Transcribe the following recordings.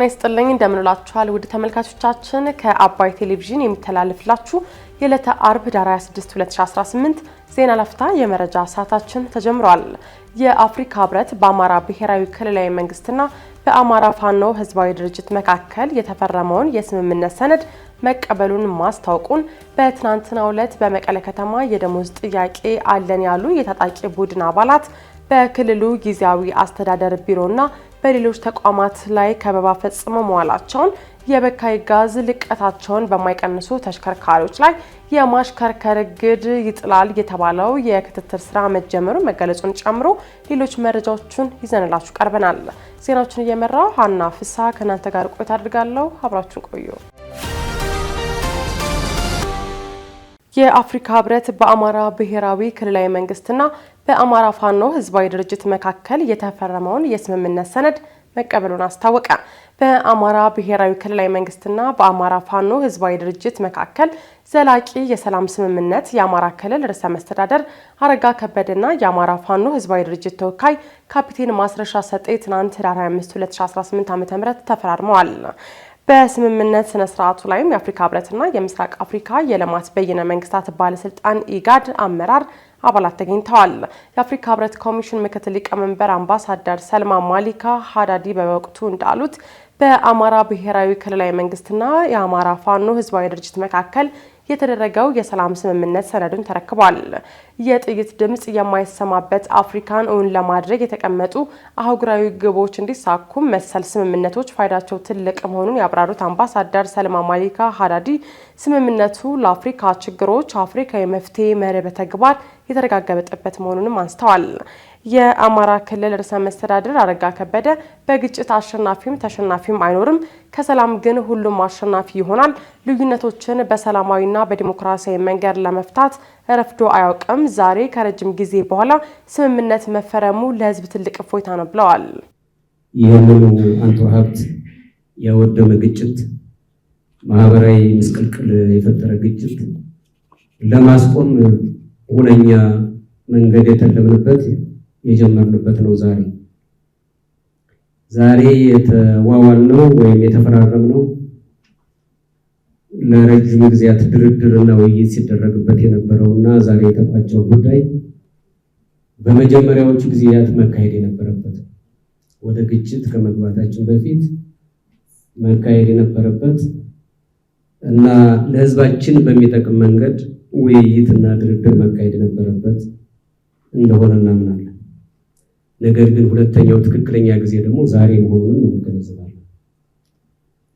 ጤና ይስጥልኝ እንደምንላችኋል ውድ ተመልካቾቻችን ከአባይ ቴሌቪዥን የሚተላለፍላችሁ የዕለተ አርብ ዳር 26 2018 ዜና ለፍታ የመረጃ ሰዓታችን ተጀምሯል። የአፍሪካ ህብረት በአማራ ብሔራዊ ክልላዊ መንግስትና በአማራ ፋኖ ህዝባዊ ድርጅት መካከል የተፈረመውን የስምምነት ሰነድ መቀበሉን ማስታወቁን በትናንትናው ዕለት በመቀለ ከተማ የደሞዝ ጥያቄ አለን ያሉ የታጣቂ ቡድን አባላት በክልሉ ጊዜያዊ አስተዳደር ቢሮና በሌሎች ተቋማት ላይ ከበባ ፈጽመው መዋላቸውን የበካይ ጋዝ ልቀታቸውን በማይቀንሱ ተሽከርካሪዎች ላይ የማሽከርከር እግድ ይጥላል የተባለው የክትትል ስራ መጀመሩ መገለጹን ጨምሮ ሌሎች መረጃዎችን ይዘንላችሁ ቀርበናል። ዜናዎችን እየመራው ሀና ፍሳ ከናንተ ጋር ቆይታ አድርጋለሁ። አብራችሁን ቆዩ። የአፍሪካ ህብረት በአማራ ብሔራዊ ክልላዊ መንግስትና በአማራ ፋኖ ህዝባዊ ድርጅት መካከል የተፈረመውን የስምምነት ሰነድ መቀበሉን አስታወቀ። በአማራ ብሔራዊ ክልላዊ መንግስትና በአማራ ፋኖ ህዝባዊ ድርጅት መካከል ዘላቂ የሰላም ስምምነት የአማራ ክልል ርዕሰ መስተዳደር አረጋ ከበደና የአማራ ፋኖ ህዝባዊ ድርጅት ተወካይ ካፒቴን ማስረሻ ሰጤ ትናንት ዳር 25 2018 ዓ.ም ተፈራርመዋል። በስምምነት ስነ ስርዓቱ ላይም የአፍሪካ ህብረትና የምስራቅ አፍሪካ የልማት በይነ መንግስታት ባለስልጣን ኢጋድ አመራር አባላት ተገኝተዋል። የአፍሪካ ህብረት ኮሚሽን ምክትል ሊቀመንበር አምባሳደር ሰልማ ማሊካ ሀዳዲ በወቅቱ እንዳሉት በአማራ ብሔራዊ ክልላዊ መንግስትና የአማራ ፋኖ ህዝባዊ ድርጅት መካከል የተደረገው የሰላም ስምምነት ሰነዱን ተረክቧል። የጥይት ድምጽ የማይሰማበት አፍሪካን እውን ለማድረግ የተቀመጡ አህጉራዊ ግቦች እንዲሳኩ መሰል ስምምነቶች ፋይዳቸው ትልቅ መሆኑን ያብራሩት አምባሳደር ሰልማ ማሊካ ሀዳዲ ስምምነቱ ለአፍሪካ ችግሮች አፍሪካዊ መፍትሄ መርህ በተግባር የተረጋገጠበት መሆኑንም አንስተዋል። የአማራ ክልል ርዕሰ መስተዳድር አረጋ ከበደ በግጭት አሸናፊም ተሸናፊም አይኖርም፣ ከሰላም ግን ሁሉም አሸናፊ ይሆናል። ልዩነቶችን በሰላማዊና በዲሞክራሲያዊ መንገድ ለመፍታት ረፍዶ አያውቅም። ዛሬ ከረጅም ጊዜ በኋላ ስምምነት መፈረሙ ለህዝብ ትልቅ እፎይታ ነው ብለዋል። ይህንኑ አንጡራ ሀብት ያወደመ ግጭት፣ ማህበራዊ ምስቅልቅል የፈጠረ ግጭት ለማስቆም ሁነኛ መንገድ የተለምንበት የጀመርንበት ነው። ዛሬ የተዋዋልነው ወይም የተፈራረምነው ለረጅም ጊዜያት ድርድርና ውይይት ሲደረግበት የነበረውና ዛሬ የተቋጨው ጉዳይ በመጀመሪያዎቹ ጊዜያት መካሄድ የነበረበት ወደ ግጭት ከመግባታችን በፊት መካሄድ የነበረበት እና ለህዝባችን በሚጠቅም መንገድ ውይይትና ድርድር መካሄድ የነበረበት እንደሆነ እናምናለን። ነገር ግን ሁለተኛው ትክክለኛ ጊዜ ደግሞ ዛሬ መሆኑን እንገነዘባለን።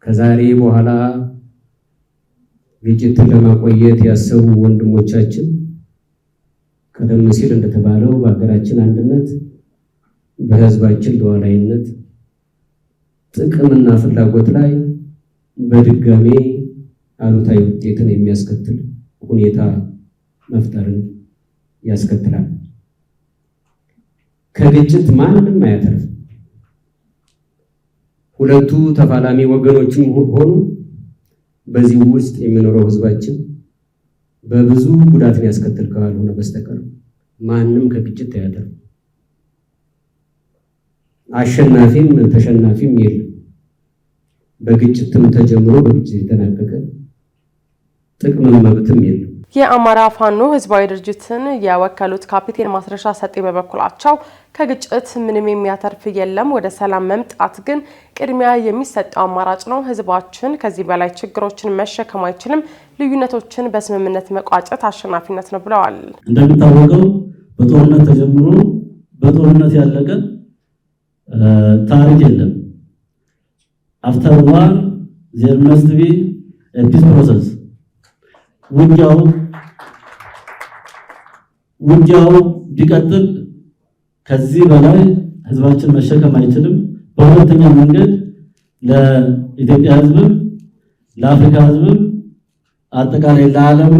ከዛሬ በኋላ ግጭትን ለማቆየት ያሰቡ ወንድሞቻችን ቀደም ሲል እንደተባለው በሀገራችን አንድነት፣ በህዝባችን ሉዓላዊነት፣ ጥቅምና ፍላጎት ላይ በድጋሜ አሉታዊ ውጤትን የሚያስከትል ሁኔታ መፍጠርን ያስከትላል። ከግጭት ማንም አያተርፍ። ሁለቱ ተፋላሚ ወገኖችም ሆኑ በዚህ ውስጥ የሚኖረው ህዝባችን በብዙ ጉዳትን ያስከትል ካልሆነ በስተቀር ማንም ከግጭት አያተርፍ። አሸናፊም ተሸናፊም የለም። በግጭትም ተጀምሮ በግጭት የተናቀቀ ጥቅምም መብትም የለም። የአማራ ፋኖ ህዝባዊ ድርጅትን የወከሉት ካፒቴን ማስረሻ ሰጤ በበኩላቸው ከግጭት ምንም የሚያተርፍ የለም፣ ወደ ሰላም መምጣት ግን ቅድሚያ የሚሰጠው አማራጭ ነው። ህዝባችን ከዚህ በላይ ችግሮችን መሸከም አይችልም። ልዩነቶችን በስምምነት መቋጨት አሸናፊነት ነው ብለዋል። እንደሚታወቀው በጦርነት ተጀምሮ በጦርነት ያለቀ ታሪክ የለም። አፍተር ዋር there must be a peace process። ውጊያው ቢቀጥል ከዚህ በላይ ህዝባችን መሸከም አይችልም። በሁለተኛ መንገድ ለኢትዮጵያ ህዝብ፣ ለአፍሪካ ህዝብ፣ አጠቃላይ ለዓለም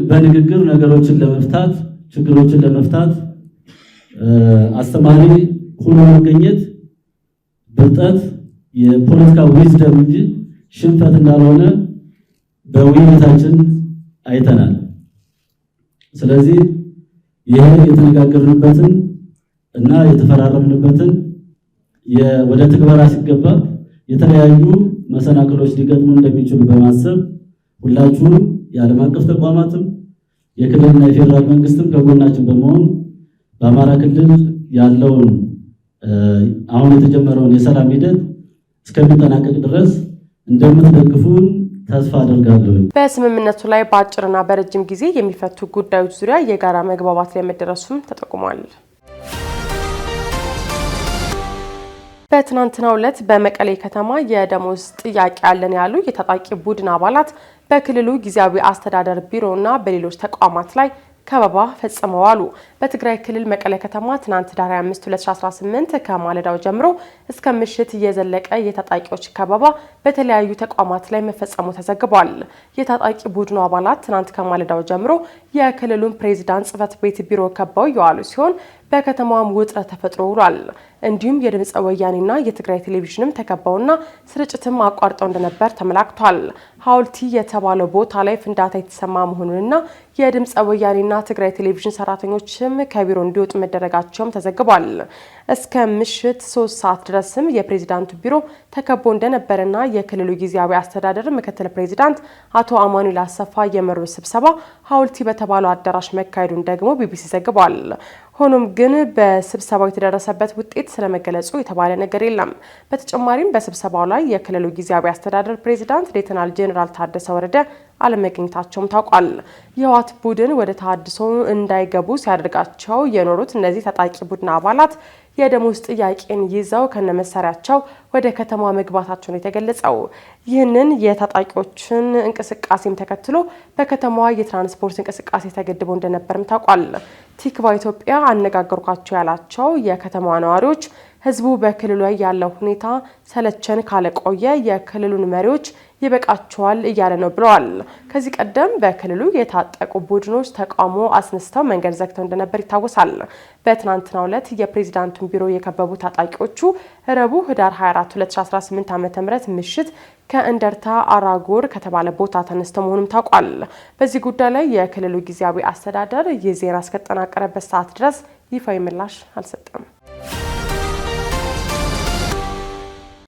በንግግር ነገሮችን ለመፍታት ችግሮችን ለመፍታት አስተማሪ ሆኖ መገኘት ብልጠት የፖለቲካ ዊዝደም እንጂ ሽንፈት እንዳልሆነ በውይይታችን አይተናል። ስለዚህ ይሄ የተነጋገርንበትን እና የተፈራረምንበትን ወደ ትግበራ ሲገባ የተለያዩ መሰናክሎች ሊገጥሙ እንደሚችሉ በማሰብ ሁላችሁም የዓለም አቀፍ ተቋማትም የክልልና የፌደራል መንግስትም ከጎናችን በመሆን በአማራ ክልል ያለውን አሁን የተጀመረውን የሰላም ሂደት እስከሚጠናቀቅ ድረስ እንደምትደግፉን ተስፋ አደርጋለሁ። በስምምነቱ ላይ በአጭርና በረጅም ጊዜ የሚፈቱ ጉዳዮች ዙሪያ የጋራ መግባባት ላይ መደረሱም ተጠቁሟል። በትናንትናው ዕለት በመቀሌ ከተማ የደሞዝ ጥያቄ ያለን ያሉ የታጣቂ ቡድን አባላት በክልሉ ጊዜያዊ አስተዳደር ቢሮና በሌሎች ተቋማት ላይ ከበባ ፈጽመዋል። በትግራይ ክልል መቀሌ ከተማ ትናንት ዳር 25 2018 ከማለዳው ጀምሮ እስከ ምሽት የዘለቀ የታጣቂዎች ከበባ በተለያዩ ተቋማት ላይ መፈጸሙ ተዘግቧል። የታጣቂ ቡድኑ አባላት ትናንት ከማለዳው ጀምሮ የክልሉን ፕሬዝዳንት ጽህፈት ቤት ቢሮ ከበው የዋሉ ሲሆን በከተማዋም ውጥረት ተፈጥሮ ውሏል። እንዲሁም የድምፀ ወያኔና የትግራይ ቴሌቪዥንም ተከበውና ስርጭትም አቋርጠው እንደነበር ተመላክቷል። ሐውልቲ የተባለው ቦታ ላይ ፍንዳታ የተሰማ መሆኑንና የድምፀ ወያኔና ትግራይ ቴሌቪዥን ሰራተኞችም ከቢሮ እንዲወጡ መደረጋቸውም ተዘግቧል። እስከ ምሽት 3 ሰዓት ድረስም የፕሬዝዳንቱ ቢሮ ተከቦ እንደነበረና የክልሉ ጊዜያዊ አስተዳደር ምክትል ፕሬዝዳንት አቶ አማኑኤል አሰፋ የመሩት ስብሰባ ሐውልቲ በተባለው አዳራሽ መካሄዱን ደግሞ ቢቢሲ ዘግቧል። ሆኖም ግን በስብሰባው የተደረሰበት ውጤት ስለመገለጹ የተባለ ነገር የለም። በተጨማሪም በስብሰባው ላይ የክልሉ ጊዜያዊ አስተዳደር ፕሬዝዳንት ሌተናል ጄኔራል ታደሰ ወረደ አለመገኘታቸውም ታውቋል። የህወሓት ቡድን ወደ ተሃድሶ እንዳይገቡ ሲያደርጋቸው የኖሩት እነዚህ ታጣቂ ቡድን አባላት የደሞዝ ጥያቄን ይዘው ከነመሳሪያቸው ወደ ከተማ መግባታቸውን የተገለጸው ይህንን የታጣቂዎችን እንቅስቃሴም ተከትሎ በከተማዋ የትራንስፖርት እንቅስቃሴ ተገድቦ እንደነበርም ታውቋል። ቲክቫ ኢትዮጵያ አነጋገርኳቸው ያላቸው የከተማዋ ነዋሪዎች ህዝቡ በክልሉ ላይ ያለው ሁኔታ ሰለቸን ካለቆየ የክልሉን መሪዎች ይበቃቸዋል እያለ ነው ብለዋል። ከዚህ ቀደም በክልሉ የታጠቁ ቡድኖች ተቃውሞ አስነስተው መንገድ ዘግተው እንደነበር ይታወሳል። በትናንትናው ዕለት የፕሬዝዳንቱን ቢሮ የከበቡ ታጣቂዎቹ ረቡዕ ህዳር 24 2018 ዓ.ም ምሽት ከእንደርታ አራጎር ከተባለ ቦታ ተነስተው መሆኑም ታውቋል። በዚህ ጉዳይ ላይ የክልሉ ጊዜያዊ አስተዳደር የዜና እስከተጠናቀረበት ሰዓት ድረስ ይፋዊ ምላሽ አልሰጠም።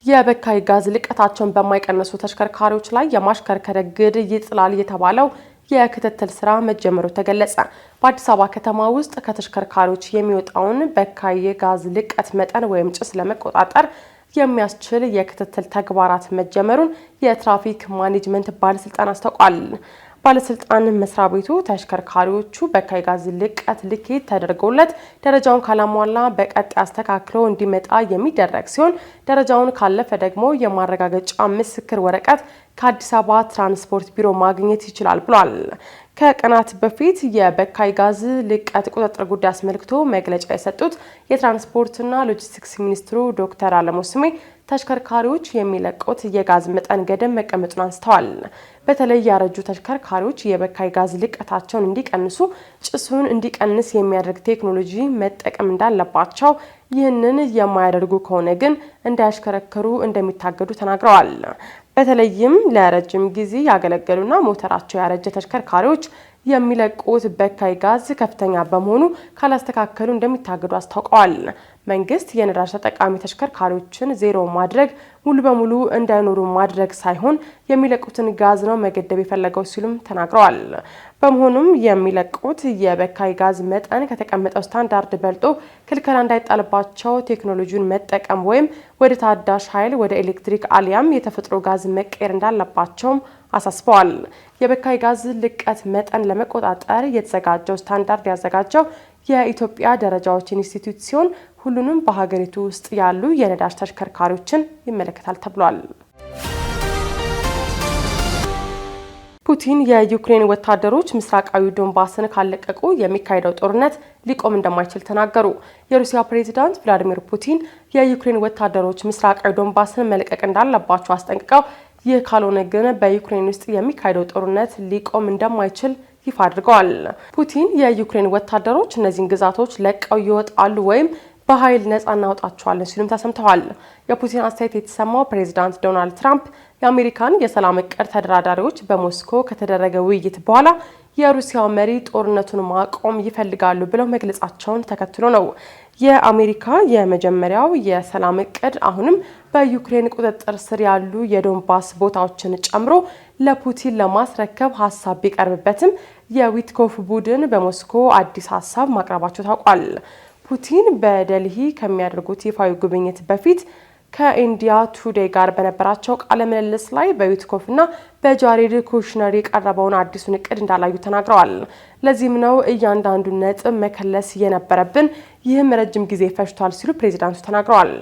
የበካይ ጋዝ ልቀታቸውን በማይቀንሱ ተሽከርካሪዎች ላይ የማሽከርከር እግድ ይጥላል የተባለው የክትትል ስራ መጀመሩ ተገለጸ። በአዲስ አበባ ከተማ ውስጥ ከተሽከርካሪዎች የሚወጣውን በካይ ጋዝ ልቀት መጠን ወይም ጭስ ለመቆጣጠር የሚያስችል የክትትል ተግባራት መጀመሩን የትራፊክ ማኔጅመንት ባለስልጣን አስታውቋል። ባለስልጣን መስሪያ ቤቱ ተሽከርካሪዎቹ በካይ ጋዝ ልቀት ልኬት ተደርጎለት ደረጃውን ካላሟላ በቀጣይ አስተካክሎ እንዲመጣ የሚደረግ ሲሆን ደረጃውን ካለፈ ደግሞ የማረጋገጫ ምስክር ወረቀት ከአዲስ አበባ ትራንስፖርት ቢሮ ማግኘት ይችላል ብሏል። ከቀናት በፊት የበካይ ጋዝ ልቀት ቁጥጥር ጉዳይ አስመልክቶ መግለጫ የሰጡት የትራንስፖርትና ሎጂስቲክስ ሚኒስትሩ ዶክተር አለሙ ስሜ ተሽከርካሪዎች የሚለቁት የጋዝ መጠን ገደብ መቀመጡን አንስተዋል። በተለይ ያረጁ ተሽከርካሪዎች የበካይ ጋዝ ልቀታቸውን እንዲቀንሱ ጭሱን እንዲቀንስ የሚያደርግ ቴክኖሎጂ መጠቀም እንዳለባቸው፣ ይህንን የማያደርጉ ከሆነ ግን እንዳያሽከረክሩ እንደሚታገዱ ተናግረዋል። በተለይም ለረጅም ጊዜ ያገለገሉና ሞተራቸው ያረጀ ተሽከርካሪዎች የሚለቁት በካይ ጋዝ ከፍተኛ በመሆኑ ካላስተካከሉ እንደሚታገዱ አስታውቀዋል። መንግስት የነዳጅ ተጠቃሚ ተሽከርካሪዎችን ዜሮ ማድረግ ሙሉ በሙሉ እንዳይኖሩ ማድረግ ሳይሆን የሚለቁትን ጋዝ ነው መገደብ የፈለገው ሲሉም ተናግረዋል። በመሆኑም የሚለቁት የበካይ ጋዝ መጠን ከተቀመጠው ስታንዳርድ በልጦ ክልከላ እንዳይጣልባቸው ቴክኖሎጂውን መጠቀም ወይም ወደ ታዳሽ ኃይል ወደ ኤሌክትሪክ አሊያም የተፈጥሮ ጋዝ መቀየር እንዳለባቸውም አሳስበዋል። የበካይ ጋዝ ልቀት መጠን ለመቆጣጠር የተዘጋጀው ስታንዳርድ ያዘጋጀው የኢትዮጵያ ደረጃዎች ኢንስቲትዩት ሲሆን ሁሉንም በሀገሪቱ ውስጥ ያሉ የነዳጅ ተሽከርካሪዎችን ይመለከታል ተብሏል። ፑቲን የዩክሬን ወታደሮች ምስራቃዊ ዶንባስን ካለቀቁ የሚካሄደው ጦርነት ሊቆም እንደማይችል ተናገሩ። የሩሲያ ፕሬዝዳንት ቭላዲሚር ፑቲን የዩክሬን ወታደሮች ምስራቃዊ ዶንባስን መልቀቅ እንዳለባቸው አስጠንቅቀው ይህ ካልሆነ ግን በዩክሬን ውስጥ የሚካሄደው ጦርነት ሊቆም እንደማይችል ይፋ አድርገዋል። ፑቲን የዩክሬን ወታደሮች እነዚህን ግዛቶች ለቀው ይወጣሉ ወይም በኃይል ነፃ እናወጣቸዋለን ሲሉም ተሰምተዋል። የፑቲን አስተያየት የተሰማው ፕሬዝዳንት ዶናልድ ትራምፕ የአሜሪካን የሰላም እቅድ ተደራዳሪዎች በሞስኮ ከተደረገ ውይይት በኋላ የሩሲያው መሪ ጦርነቱን ማቆም ይፈልጋሉ ብለው መግለጻቸውን ተከትሎ ነው። የአሜሪካ የመጀመሪያው የሰላም እቅድ አሁንም በዩክሬን ቁጥጥር ስር ያሉ የዶንባስ ቦታዎችን ጨምሮ ለፑቲን ለማስረከብ ሀሳብ ቢቀርብበትም የዊትኮፍ ቡድን በሞስኮ አዲስ ሀሳብ ማቅረባቸው ታውቋል። ፑቲን በደልሂ ከሚያደርጉት ይፋዊ ጉብኝት በፊት ከኢንዲያ ቱዴይ ጋር በነበራቸው ቃለ ምልልስ ላይ በዊትኮፍ እና በጃሬድ ኩሽነር የቀረበውን አዲሱን እቅድ እንዳላዩ ተናግረዋል። ለዚህም ነው እያንዳንዱን ነጥብ መከለስ የነበረብን፣ ይህም ረጅም ጊዜ ፈጅቷል ሲሉ ፕሬዚዳንቱ ተናግረዋል።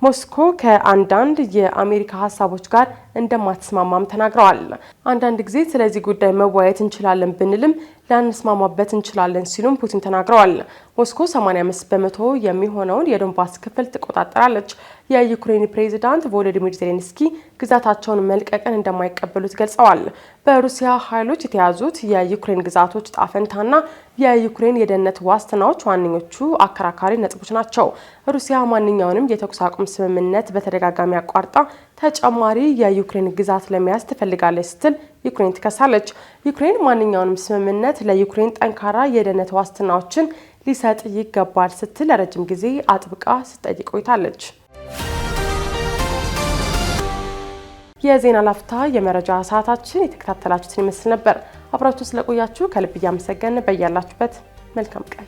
ሞስኮ ከአንዳንድ የአሜሪካ ሀሳቦች ጋር እንደማትስማማም ተናግረዋል። አንዳንድ ጊዜ ስለዚህ ጉዳይ መወያየት እንችላለን ብንልም ላንስማማበት እንችላለን ሲሉም ፑቲን ተናግረዋል። ሞስኮ 85 በመቶ የሚሆነውን የዶንባስ ክፍል ትቆጣጠራለች። የዩክሬን ፕሬዚዳንት ቮሎዲሚር ዜሌንስኪ ግዛታቸውን መልቀቅን እንደማይቀበሉት ገልጸዋል። በሩሲያ ኃይሎች የተያዙት የዩክሬን ግዛቶች ጣፈንታና የዩክሬን የደህንነት ዋስትናዎች ዋነኞቹ አከራካሪ ነጥቦች ናቸው። ሩሲያ ማንኛውንም የተኩስ አቁም ስምምነት በተደጋጋሚ አቋርጣ ተጨማሪ የዩክሬን ግዛት ለመያዝ ትፈልጋለች ስትል ዩክሬን ትከሳለች። ዩክሬን ማንኛውንም ስምምነት ለዩክሬን ጠንካራ የደህንነት ዋስትናዎችን ሊሰጥ ይገባል ስትል ለረጅም ጊዜ አጥብቃ ስትጠይቅ ቆይታለች። የዜና ላፍታ የመረጃ ሰዓታችን የተከታተላችሁትን ይመስል ነበር። አብራችሁን ስለቆያችሁ ከልብ እያመሰገን በያላችሁበት መልካም ቀን